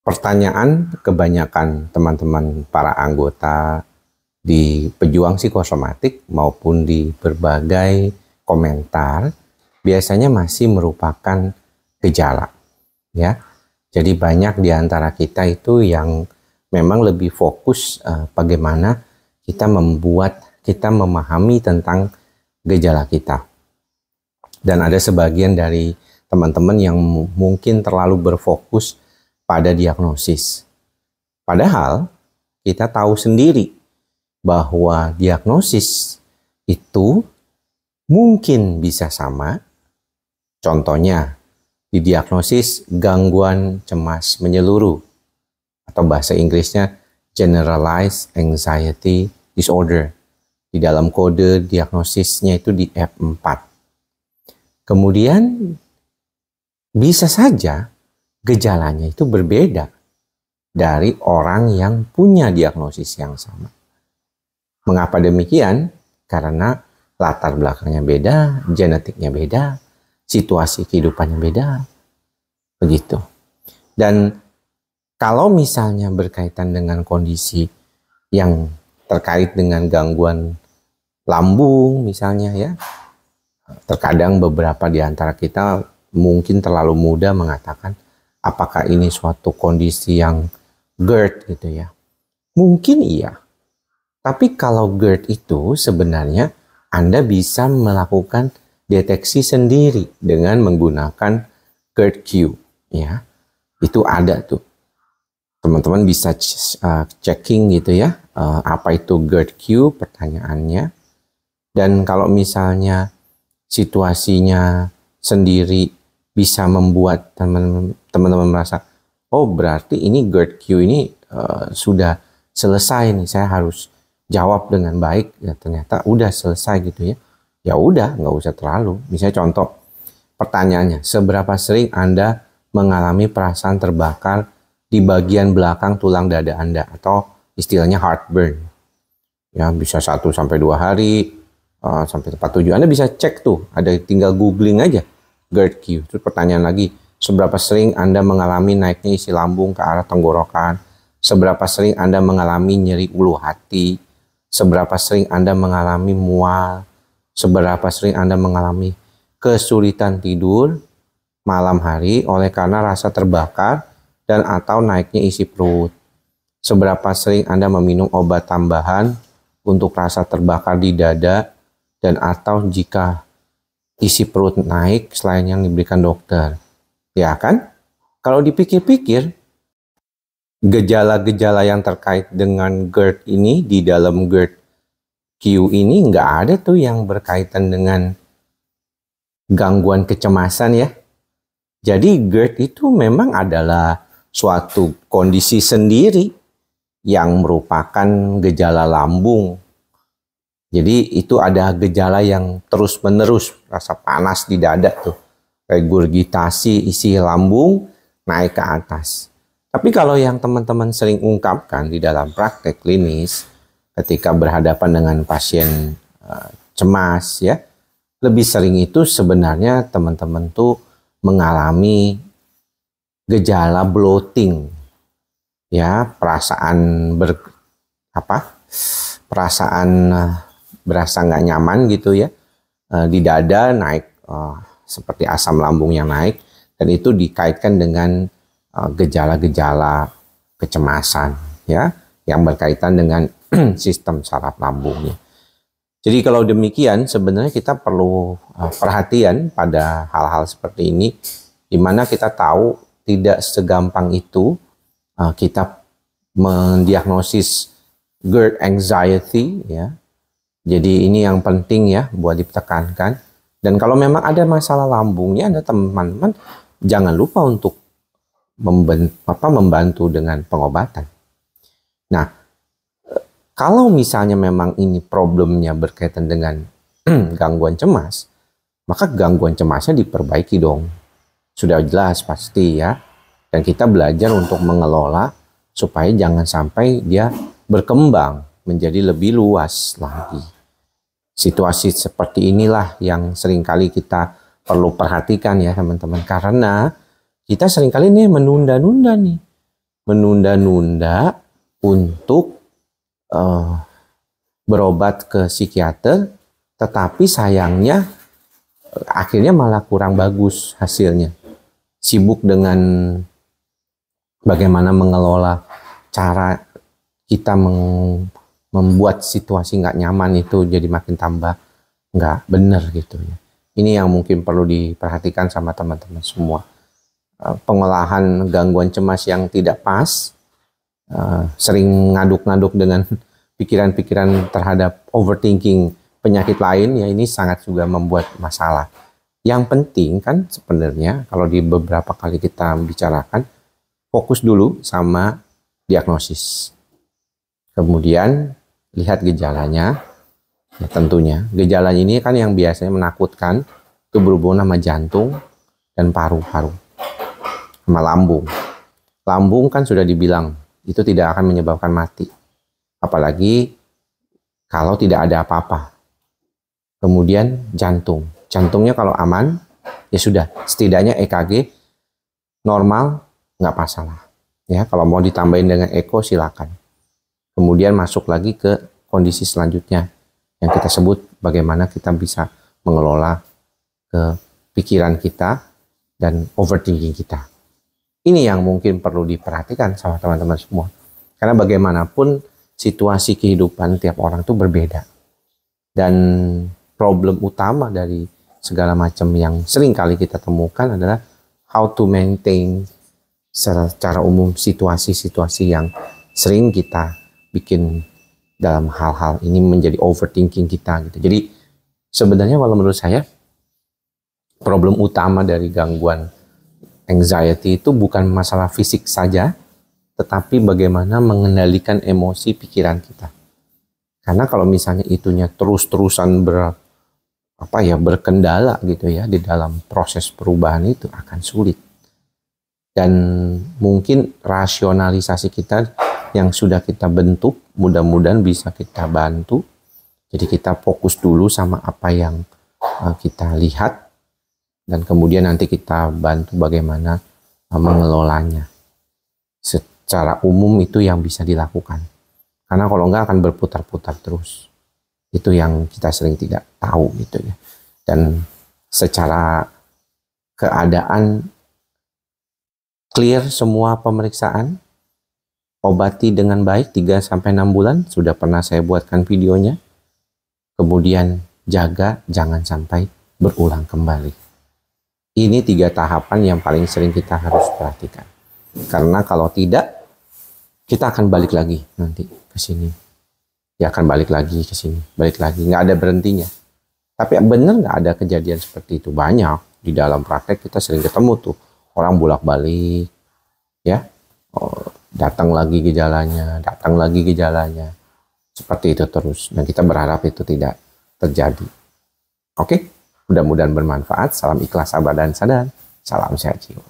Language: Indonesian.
Pertanyaan kebanyakan teman-teman para anggota di pejuang psikosomatik maupun di berbagai komentar biasanya masih merupakan gejala, ya. Jadi banyak di antara kita itu yang memang lebih fokus bagaimana kita memahami tentang gejala kita. Dan ada sebagian dari teman-teman yang mungkin terlalu berfokus pada diagnosis. Padahal kita tahu sendiri bahwa diagnosis itu mungkin bisa sama. Contohnya, didiagnosis gangguan cemas menyeluruh atau bahasa Inggrisnya Generalized Anxiety Disorder. Di dalam kode diagnosisnya itu di F4. Kemudian bisa saja gejalanya itu berbeda dari orang yang punya diagnosis yang sama. Mengapa demikian? Karena latar belakangnya beda, genetiknya beda, situasi kehidupannya beda, begitu. Dan kalau misalnya berkaitan dengan kondisi yang terkait dengan gangguan lambung misalnya ya, terkadang beberapa di antara kita mungkin terlalu mudah mengatakan apakah ini suatu kondisi yang GERD gitu ya. Mungkin iya. Tapi kalau GERD itu sebenarnya Anda bisa melakukan deteksi sendiri dengan menggunakan GERD-Q ya. Itu ada tuh. Teman-teman bisa checking gitu ya. Apa itu GERD-Q pertanyaannya. Dan kalau misalnya situasinya sendiri bisa membuat teman-teman merasa, oh berarti ini GERD-Q ini sudah selesai nih, saya harus jawab dengan baik, ya ternyata udah selesai gitu ya. Ya udah, nggak usah terlalu. Misalnya contoh pertanyaannya, seberapa sering Anda mengalami perasaan terbakar di bagian belakang tulang dada Anda atau istilahnya heartburn? Ya bisa 1-2 hari sampai tempat tujuan. Anda bisa cek tuh, ada tinggal googling aja GERD-Q. Terus pertanyaan lagi, seberapa sering Anda mengalami naiknya isi lambung ke arah tenggorokan? Seberapa sering Anda mengalami nyeri ulu hati? Seberapa sering Anda mengalami mual? Seberapa sering Anda mengalami kesulitan tidur malam hari oleh karena rasa terbakar dan atau naiknya isi perut? Seberapa sering Anda meminum obat tambahan untuk rasa terbakar di dada dan atau jika isi perut naik selain yang diberikan dokter? Ya kan? Kalau dipikir-pikir, gejala-gejala yang terkait dengan GERD ini di dalam GERD-Q ini nggak ada tuh yang berkaitan dengan gangguan kecemasan ya. Jadi GERD itu memang adalah suatu kondisi sendiri yang merupakan gejala lambung. Jadi itu ada gejala yang terus-menerus, rasa panas di dada tuh, regurgitasi isi lambung naik ke atas. Tapi kalau yang teman-teman sering ungkapkan di dalam praktek klinis ketika berhadapan dengan pasien cemas ya, lebih sering itu sebenarnya teman-teman tuh mengalami gejala bloating ya, berasa nggak nyaman gitu ya, di dada naik seperti asam lambung yang naik, dan itu dikaitkan dengan gejala-gejala kecemasan ya yang berkaitan dengan sistem saraf lambungnya. Jadi kalau demikian sebenarnya kita perlu perhatian pada hal-hal seperti ini, di mana kita tahu tidak segampang itu kita mendiagnosis GERD anxiety ya. Jadi ini yang penting ya buat ditekankan. Dan kalau memang ada masalah lambungnya, Anda teman-teman jangan lupa untuk membantu dengan pengobatan. Nah, kalau misalnya memang ini problemnya berkaitan dengan gangguan cemas, maka gangguan cemasnya diperbaiki dong. Sudah jelas pasti ya. Dan kita belajar untuk mengelola supaya jangan sampai dia berkembang menjadi lebih luas lagi. Situasi seperti inilah yang seringkali kita perlu perhatikan ya teman-teman. Karena kita seringkali nih menunda-nunda nih. menunda-nunda untuk berobat ke psikiater, tetapi sayangnya akhirnya malah kurang bagus hasilnya. Sibuk dengan bagaimana mengelola cara kita membuat situasi nggak nyaman itu jadi makin tambah nggak benar gitu ya. Ini yang mungkin perlu diperhatikan sama teman-teman semua. Pengolahan gangguan cemas yang tidak pas, sering ngaduk-ngaduk dengan pikiran-pikiran terhadap overthinking penyakit lain, ya ini sangat juga membuat masalah. Yang penting kan sebenarnya kalau di beberapa kali kita bicarakan, fokus dulu sama diagnosis. Kemudian lihat gejalanya, ya tentunya. Gejala ini kan yang biasanya menakutkan, itu berhubungan sama jantung dan paru-paru, sama lambung. Lambung kan sudah dibilang, itu tidak akan menyebabkan mati. Apalagi kalau tidak ada apa-apa. Kemudian jantung. Jantungnya kalau aman, ya sudah. Setidaknya EKG normal, nggak masalah. Ya, kalau mau ditambahin dengan eko silakan. Kemudian masuk lagi ke kondisi selanjutnya yang kita sebut bagaimana kita bisa mengelola ke pikiran kita dan overthinking kita. Ini yang mungkin perlu diperhatikan sama teman-teman semua. Karena bagaimanapun situasi kehidupan tiap orang itu berbeda. Dan problem utama dari segala macam yang sering kali kita temukan adalah how to maintain secara umum situasi-situasi yang sering kita bikin dalam hal-hal ini menjadi overthinking kita gitu. Jadi sebenarnya kalau menurut saya problem utama dari gangguan anxiety itu bukan masalah fisik saja, tetapi bagaimana mengendalikan emosi pikiran kita. Karena kalau misalnya itunya terus-terusan berkendala gitu ya di dalam proses perubahan itu akan sulit. Dan mungkin rasionalisasi kita yang sudah kita bentuk mudah-mudahan bisa kita bantu. Jadi kita fokus dulu sama apa yang kita lihat dan kemudian nanti kita bantu bagaimana mengelolanya. Secara umum itu yang bisa dilakukan. Karena kalau enggak akan berputar-putar terus. Itu yang kita sering tidak tahu gitu ya. Dan secara keadaan clear semua pemeriksaan, obati dengan baik 3-6 bulan, sudah pernah saya buatkan videonya. Kemudian jaga jangan sampai berulang kembali. Ini 3 tahapan yang paling sering kita harus perhatikan. Karena kalau tidak, kita akan balik lagi nanti ke sini. Ya akan balik lagi ke sini, balik lagi, nggak ada berhentinya. Tapi benar nggak ada kejadian seperti itu? Banyak di dalam praktek kita sering ketemu tuh orang bolak-balik, ya, datang lagi gejalanya, seperti itu terus. Dan kita berharap itu tidak terjadi. Oke, mudah-mudahan bermanfaat. Salam ikhlas, sabar dan sadar. Salam sehat jiwa.